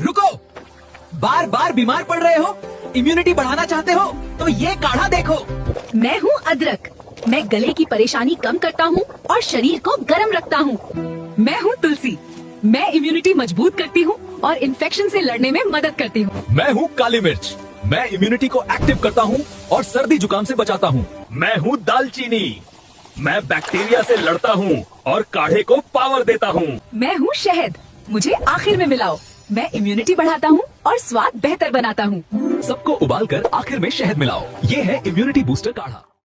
रुको, बार बार बीमार पड़ रहे हो, इम्यूनिटी बढ़ाना चाहते हो तो ये काढ़ा देखो। मैं हूँ अदरक, मैं गले की परेशानी कम करता हूँ और शरीर को गर्म रखता हूँ। मैं हूँ तुलसी, मैं इम्यूनिटी मजबूत करती हूँ और इन्फेक्शन से लड़ने में मदद करती हूँ। मैं हूँ काली मिर्च, मैं इम्यूनिटी को एक्टिव करता हूँ और सर्दी जुकाम से बचाता हूँ। मैं हूँ दालचीनी, मैं बैक्टीरिया से लड़ता हूँ और काढ़े को पावर देता हूँ। मैं हूँ शहद, मुझे आखिर में मिलाओ, मैं इम्यूनिटी बढ़ाता हूँ और स्वाद बेहतर बनाता हूँ। सबको उबाल कर आखिर में शहद मिलाओ, ये है इम्यूनिटी बूस्टर काढ़ा।